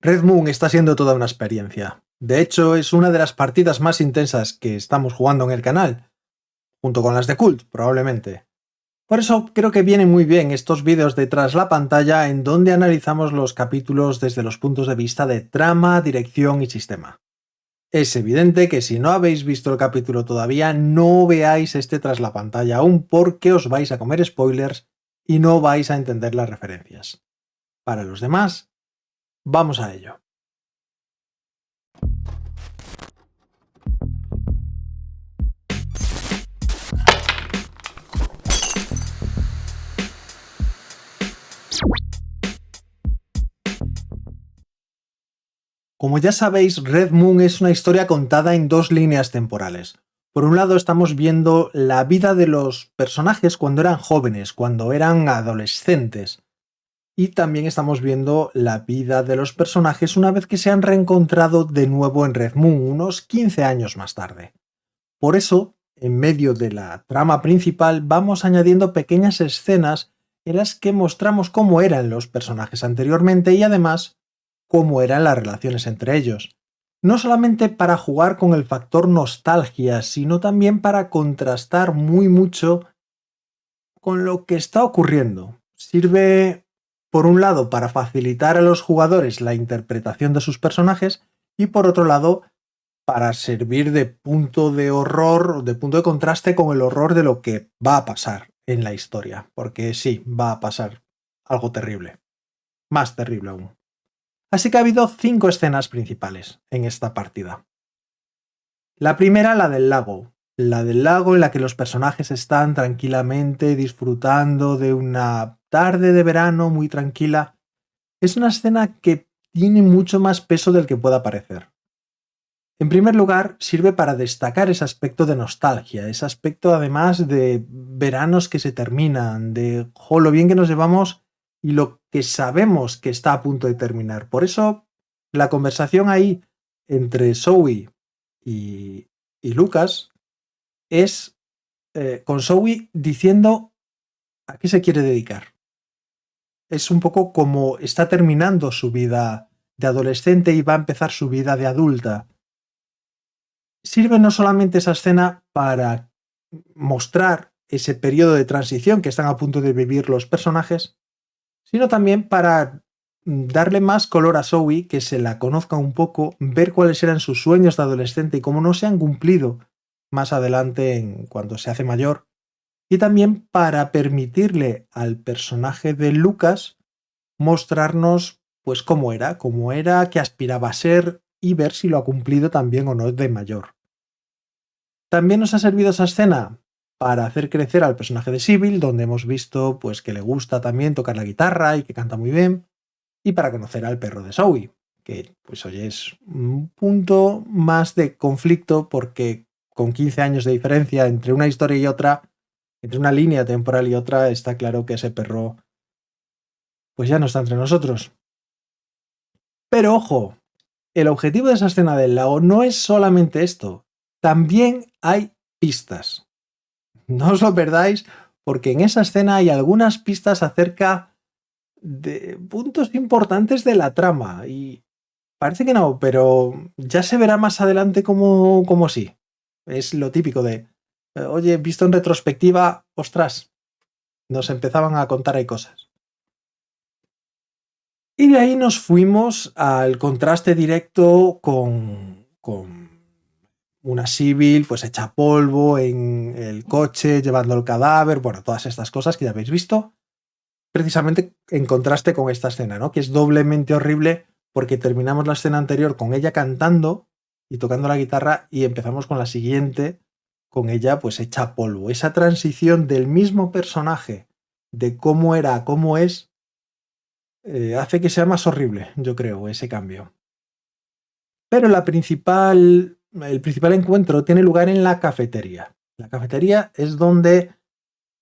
Red Moon está siendo toda una experiencia. De hecho, es una de las partidas más intensas que estamos jugando en el canal, junto con las de Cult, probablemente. Por eso creo que vienen muy bien estos vídeos de tras la pantalla en donde analizamos los capítulos desde los puntos de vista de trama, dirección y sistema. Es evidente que si no habéis visto el capítulo todavía, no veáis este tras la pantalla aún porque os vais a comer spoilers y no vais a entender las referencias. Para los demás, vamos a ello. Como ya sabéis, Red Moon es una historia contada en dos líneas temporales. Por un lado estamos viendo la vida de los personajes cuando eran jóvenes, cuando eran adolescentes. Y también estamos viendo la vida de los personajes una vez que se han reencontrado de nuevo en Red Moon, unos 15 años más tarde. Por eso, en medio de la trama principal, vamos añadiendo pequeñas escenas en las que mostramos cómo eran los personajes anteriormente y además cómo eran las relaciones entre ellos. No solamente para jugar con el factor nostalgia, sino también para contrastar muy mucho con lo que está ocurriendo. Sirve, por un lado, para facilitar a los jugadores la interpretación de sus personajes y por otro lado, para servir de punto de horror, de punto de contraste con el horror de lo que va a pasar en la historia. Porque sí, va a pasar algo terrible. Más terrible aún. Así que ha habido 5 escenas principales en esta partida. La primera, la del lago. La del lago en la que los personajes están tranquilamente disfrutando de una tarde de verano muy tranquila. Es una escena que tiene mucho más peso del que pueda parecer. En primer lugar, sirve para destacar ese aspecto de nostalgia, ese aspecto además de veranos que se terminan, de lo bien que nos llevamos y lo que sabemos que está a punto de terminar. Por eso, la conversación ahí entre Zoe y Lucas es con Zoe diciendo a qué se quiere dedicar. Es un poco como está terminando su vida de adolescente y va a empezar su vida de adulta. Sirve no solamente esa escena para mostrar ese periodo de transición que están a punto de vivir los personajes, sino también para darle más color a Zoe, que se la conozca un poco, ver cuáles eran sus sueños de adolescente y cómo no se han cumplido más adelante cuando se hace mayor, y también para permitirle al personaje de Lucas mostrarnos pues cómo era, qué aspiraba a ser y ver si lo ha cumplido también o no de mayor. También nos ha servido esa escena para hacer crecer al personaje de Sybil, donde hemos visto pues que le gusta también tocar la guitarra y que canta muy bien, y para conocer al perro de Zoe, que pues oye, es un punto más de conflicto porque con 15 años de diferencia entre una historia y otra, entre una línea temporal y otra, está claro que ese perro pues ya no está entre nosotros. Pero ojo, el objetivo de esa escena del lago no es solamente esto, también hay pistas. No os lo perdáis porque en esa escena hay algunas pistas acerca de puntos importantes de la trama y parece que no, pero ya se verá más adelante como sí. Es lo típico de, oye, visto en retrospectiva, ostras, nos empezaban a contar ahí cosas. Y de ahí nos fuimos al contraste directo con una civil pues hecha polvo en el coche, llevando el cadáver, bueno, todas estas cosas que ya habéis visto, precisamente en contraste con esta escena, ¿no? Que es doblemente horrible porque terminamos la escena anterior con ella cantando y tocando la guitarra y empezamos con la siguiente con ella pues hecha polvo. Esa transición del mismo personaje de cómo era a cómo es hace que sea más horrible, yo creo, ese cambio. Pero el principal encuentro tiene lugar en la cafetería. La cafetería es donde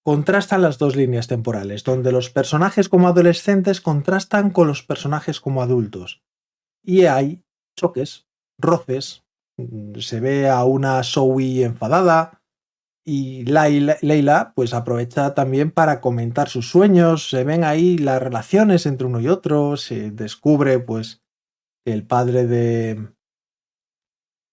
contrastan las dos líneas temporales, donde los personajes como adolescentes contrastan con los personajes como adultos. Y hay choques, roces, se ve a una Zoe enfadada y Leila pues aprovecha también para comentar sus sueños, se ven ahí las relaciones entre uno y otro, se descubre pues que el padre de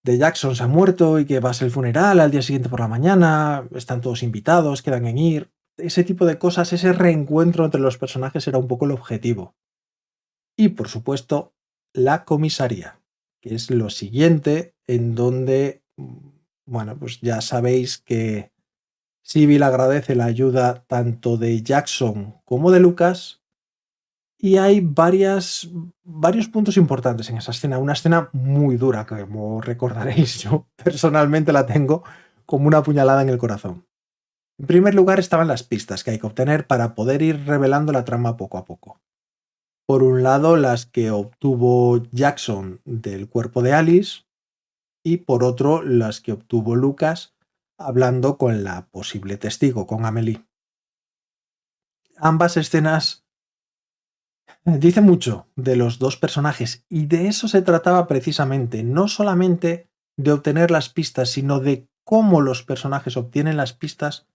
Jackson se ha muerto y que va a ser el funeral al día siguiente por la mañana, están todos invitados, quedan en ir. Ese tipo de cosas, ese reencuentro entre los personajes era un poco el objetivo. Y por supuesto, la comisaría, que es lo siguiente en donde, bueno, pues ya sabéis que Sybil agradece la ayuda tanto de Jackson como de Lucas. Y hay varios puntos importantes en esa escena. Una escena muy dura, que como recordaréis, yo personalmente la tengo como una puñalada en el corazón. En primer lugar estaban las pistas que hay que obtener para poder ir revelando la trama poco a poco. Por un lado, las que obtuvo Jackson del cuerpo de Alice y por otro, las que obtuvo Lucas hablando con la posible testigo, con Amelie. Ambas escenas dice mucho de los dos personajes y de eso se trataba precisamente, no solamente de obtener las pistas, sino de cómo los personajes obtienen las pistas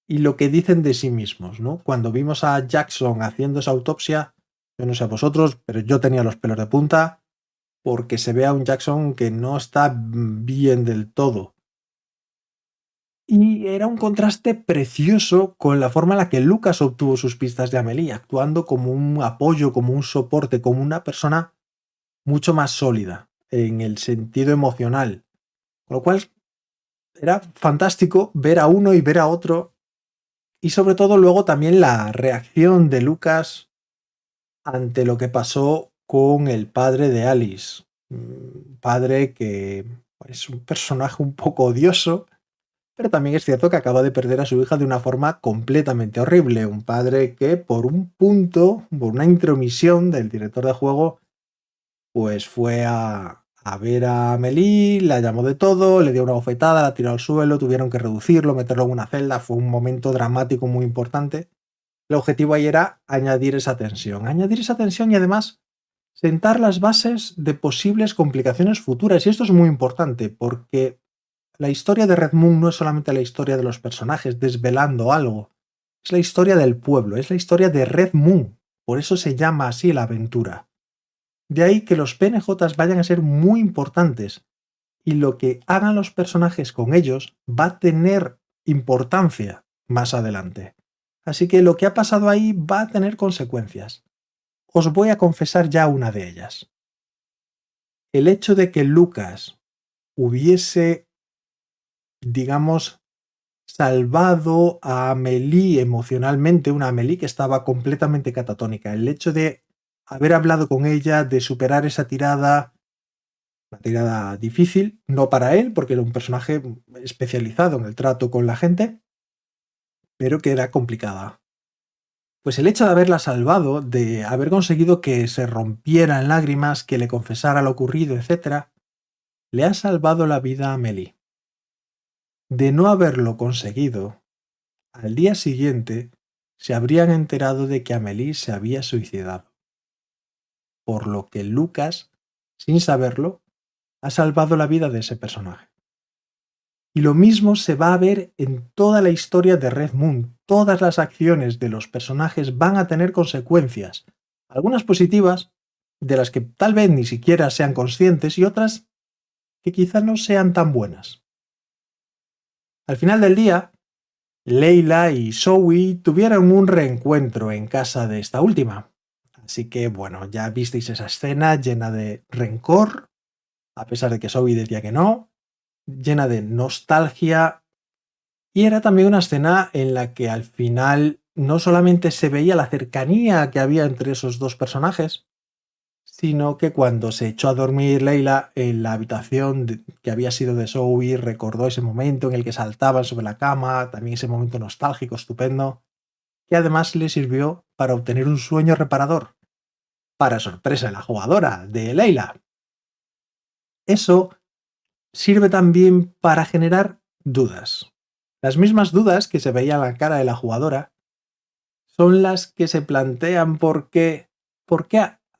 y lo que dicen de sí mismos, ¿no? Cuando vimos a Jackson haciendo esa autopsia, yo no sé a vosotros, pero yo tenía los pelos de punta porque se ve a un Jackson que no está bien del todo. Y era un contraste precioso con la forma en la que Lucas obtuvo sus pistas de Amelie, actuando como un apoyo, como un soporte, como una persona mucho más sólida en el sentido emocional. Con lo cual era fantástico ver a uno y ver a otro. Y sobre todo luego también la reacción de Lucas ante lo que pasó con el padre de Alice. Un padre que es un personaje un poco odioso, pero también es cierto que acaba de perder a su hija de una forma completamente horrible. Un padre que por un punto, por una intromisión del director de juego, pues fue a ver a Amélie, la llamó de todo, le dio una bofetada, la tiró al suelo, tuvieron que reducirlo, meterlo en una celda, fue un momento dramático muy importante. El objetivo ahí era añadir esa tensión y además sentar las bases de posibles complicaciones futuras. Y esto es muy importante porque la historia de Red Moon no es solamente la historia de los personajes desvelando algo, es la historia del pueblo, es la historia de Red Moon. Por eso se llama así la aventura. De ahí que los PNJs vayan a ser muy importantes y lo que hagan los personajes con ellos va a tener importancia más adelante. Así que lo que ha pasado ahí va a tener consecuencias. Os voy a confesar ya una de ellas. El hecho de que Lucas hubiese, digamos, salvado a Amélie emocionalmente, una Amélie que estaba completamente catatónica. El hecho de haber hablado con ella, de superar esa tirada, una tirada difícil, no para él, porque era un personaje especializado en el trato con la gente, pero que era complicada. Pues el hecho de haberla salvado, de haber conseguido que se rompiera en lágrimas, que le confesara lo ocurrido, etc., le ha salvado la vida a Amélie. De no haberlo conseguido, al día siguiente se habrían enterado de que Amélie se había suicidado, por lo que Lucas, sin saberlo, ha salvado la vida de ese personaje. Y lo mismo se va a ver en toda la historia de Red Moon. Todas las acciones de los personajes van a tener consecuencias, algunas positivas, de las que tal vez ni siquiera sean conscientes, y otras que quizá no sean tan buenas. Al final del día, Leila y Zoe tuvieron un reencuentro en casa de esta última. Así que, bueno, ya visteis esa escena llena de rencor, a pesar de que Zoe decía que no, llena de nostalgia, y era también una escena en la que al final no solamente se veía la cercanía que había entre esos dos personajes, sino que cuando se echó a dormir Leila en la habitación que había sido de Zoe, recordó ese momento en el que saltaban sobre la cama, también ese momento nostálgico, estupendo, que además le sirvió para obtener un sueño reparador, para sorpresa de la jugadora, de Leila. Eso sirve también para generar dudas. Las mismas dudas que se veían en la cara de la jugadora son las que se plantean por qué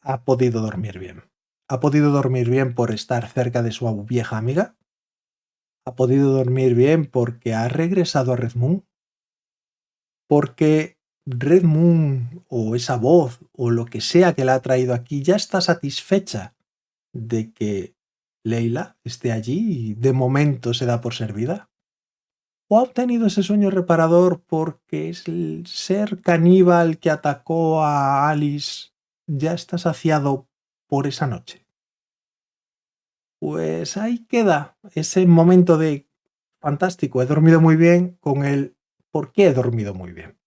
ha podido dormir bien. ¿Ha podido dormir bien por estar cerca de su vieja amiga? ¿Ha podido dormir bien porque ha regresado a Red Moon? Porque Red Moon o esa voz o lo que sea que la ha traído aquí ya está satisfecha de que Leila esté allí y de momento se da por servida? ¿O ha obtenido ese sueño reparador porque es el ser caníbal que atacó a Alice ya está saciado por esa noche? Pues ahí queda ese momento de fantástico, he dormido muy bien con el por qué he dormido muy bien.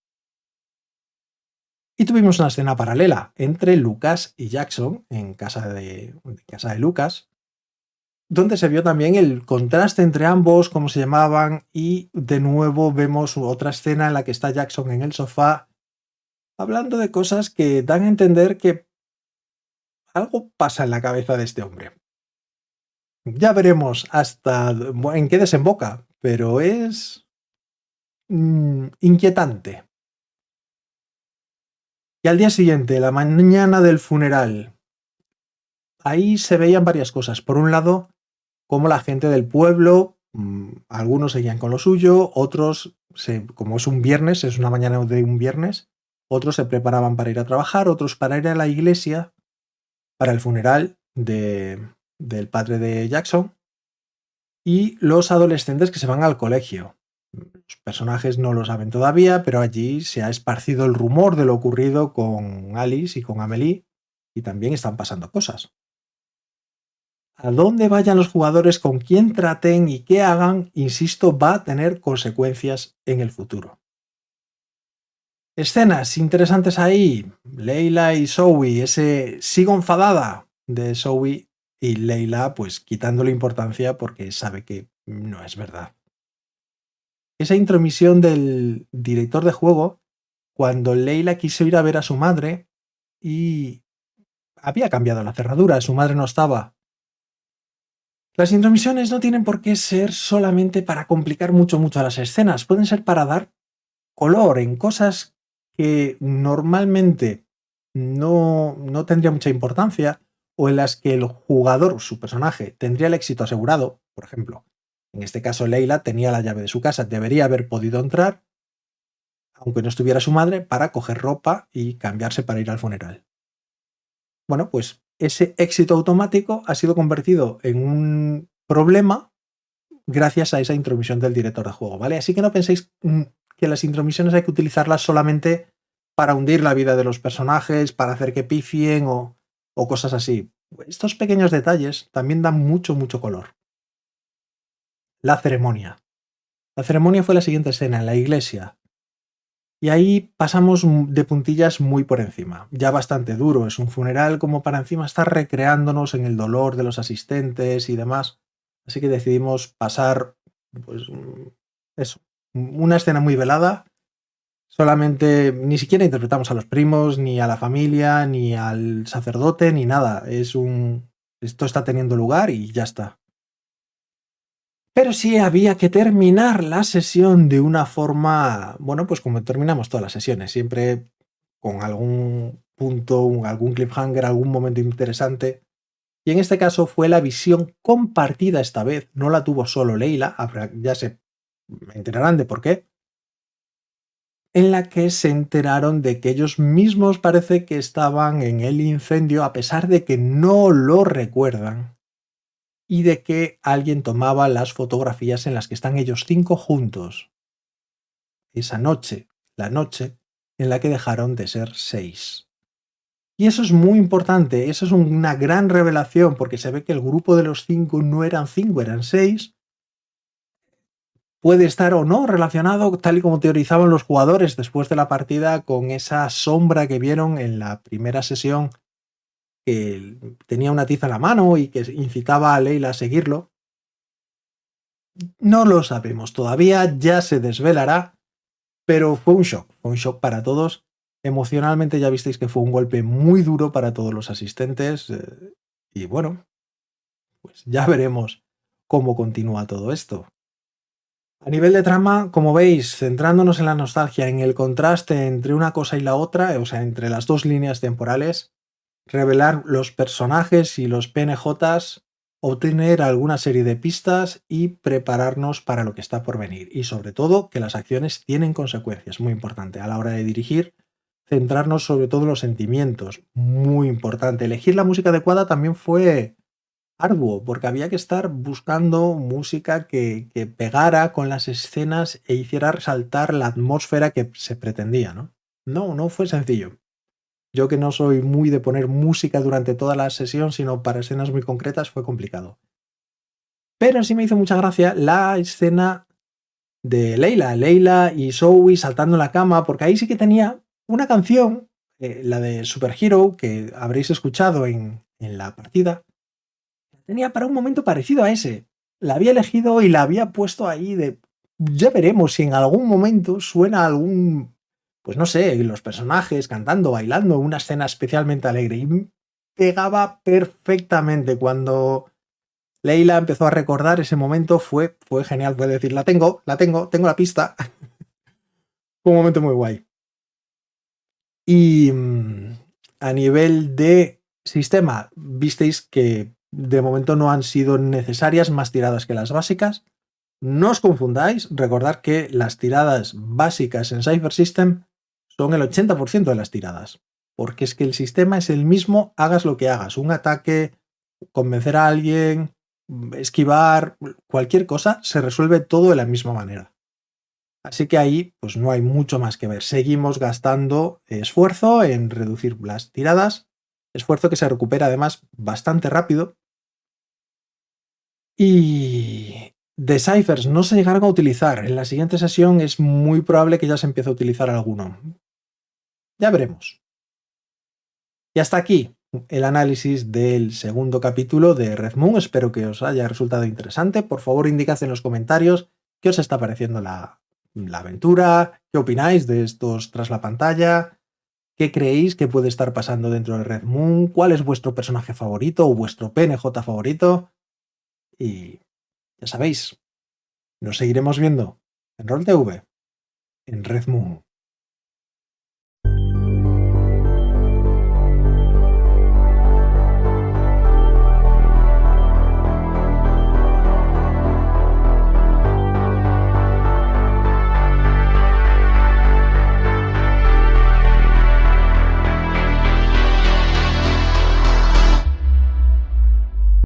Y tuvimos una escena paralela entre Lucas y Jackson en casa de Lucas, donde se vio también el contraste entre ambos, cómo se llamaban, y de nuevo vemos otra escena en la que está Jackson en el sofá hablando de cosas que dan a entender que algo pasa en la cabeza de este hombre. Ya veremos hasta en qué desemboca, pero es inquietante. Y al día siguiente, la mañana del funeral, ahí se veían varias cosas. Por un lado, cómo la gente del pueblo, algunos seguían con lo suyo, otros, como es un viernes, es una mañana de un viernes, otros se preparaban para ir a trabajar, otros para ir a la iglesia para el funeral del padre de Jackson, y los adolescentes que se van al colegio. Los personajes no lo saben todavía, pero allí se ha esparcido el rumor de lo ocurrido con Alice y con Amelie, y también están pasando cosas. A dónde vayan los jugadores, con quién traten y qué hagan, insisto, va a tener consecuencias en el futuro. Escenas interesantes ahí. Leila y Zoe, ese sigo enfadada de Zoe, y Leila pues quitándole importancia porque sabe que no es verdad. Esa intromisión del director de juego cuando Leila quiso ir a ver a su madre y había cambiado la cerradura, su madre no estaba. Las intromisiones no tienen por qué ser solamente para complicar mucho las escenas, pueden ser para dar color en cosas que normalmente no tendría mucha importancia, o en las que el jugador, su personaje, tendría el éxito asegurado. Por ejemplo, en este caso Leila tenía la llave de su casa, debería haber podido entrar, aunque no estuviera su madre, para coger ropa y cambiarse para ir al funeral. Bueno, pues ese éxito automático ha sido convertido en un problema gracias a esa intromisión del director de juego, ¿vale? Así que no penséis que las intromisiones hay que utilizarlas solamente para hundir la vida de los personajes, para hacer que pifien o cosas así. Estos pequeños detalles también dan mucho color. La ceremonia. La ceremonia fue la siguiente escena en la iglesia. Y ahí pasamos de puntillas muy por encima. Ya bastante duro, es un funeral como para encima estar recreándonos en el dolor de los asistentes y demás. Así que decidimos pasar, pues, eso, una escena muy velada. Solamente, ni siquiera interpretamos a los primos, ni a la familia, ni al sacerdote, ni nada. Esto está teniendo lugar y ya está. Pero sí había que terminar la sesión de una forma, bueno, pues como terminamos todas las sesiones, siempre con algún punto, algún cliffhanger, algún momento interesante. Y en este caso fue la visión compartida esta vez, no la tuvo solo Leila, ya se enterarán de por qué, en la que se enteraron de que ellos mismos parece que estaban en el incendio a pesar de que no lo recuerdan, y de que alguien tomaba las fotografías en las que están ellos 5 juntos esa noche, la noche en la que dejaron de ser 6. Y eso es muy importante, eso es una gran revelación, porque se ve que el grupo de los 5 no eran 5, eran 6. Puede estar o no relacionado, tal y como teorizaban los jugadores después de la partida, con esa sombra que vieron en la primera sesión, que tenía una tiza en la mano y que incitaba a Leila a seguirlo. No lo sabemos todavía, ya se desvelará, pero fue un shock para todos. Emocionalmente ya visteis que fue un golpe muy duro para todos los asistentes, y bueno, pues ya veremos cómo continúa todo esto. A nivel de trama, como veis, centrándonos en la nostalgia, en el contraste entre una cosa y la otra, o sea, entre las dos líneas temporales, revelar los personajes y los PNJs, obtener alguna serie de pistas y prepararnos para lo que está por venir. Y sobre todo, que las acciones tienen consecuencias, muy importante. A la hora de dirigir, centrarnos sobre todo en los sentimientos, muy importante. Elegir la música adecuada también fue arduo, porque había que estar buscando música que pegara con las escenas e hiciera resaltar la atmósfera que se pretendía, ¿no? No fue sencillo. Yo que no soy muy de poner música durante toda la sesión, sino para escenas muy concretas, fue complicado. Pero sí me hizo mucha gracia la escena de Leila y Zoe saltando en la cama, porque ahí sí que tenía una canción, la de Superhero, que habréis escuchado en la partida, tenía para un momento parecido a ese. La había elegido y la había puesto ahí de... Ya veremos si en algún momento suena algún... Pues no sé, los personajes cantando, bailando, una escena especialmente alegre. Y pegaba perfectamente cuando Leila empezó a recordar ese momento. Fue genial, fue decir, tengo la pista. Fue un momento muy guay. Y a nivel de sistema, visteis que de momento no han sido necesarias más tiradas que las básicas. No os confundáis, recordad que las tiradas básicas en Cypher System son el 80% de las tiradas. Porque es que el sistema es el mismo, hagas lo que hagas. Un ataque, convencer a alguien, esquivar, cualquier cosa, se resuelve todo de la misma manera. Así que ahí pues no hay mucho más que ver. Seguimos gastando esfuerzo en reducir las tiradas, esfuerzo que se recupera además bastante rápido. Y de ciphers no se llegaron a utilizar. En la siguiente sesión es muy probable que ya se empiece a utilizar alguno. Ya veremos. Y hasta aquí el análisis del segundo capítulo de Red Moon. Espero que os haya resultado interesante. Por favor, indicad en los comentarios qué os está pareciendo la aventura, qué opináis de estos tras la pantalla, qué creéis que puede estar pasando dentro de Red Moon, cuál es vuestro personaje favorito o vuestro PNJ favorito. Y ya sabéis, nos seguiremos viendo en Roll TV, en Red Moon.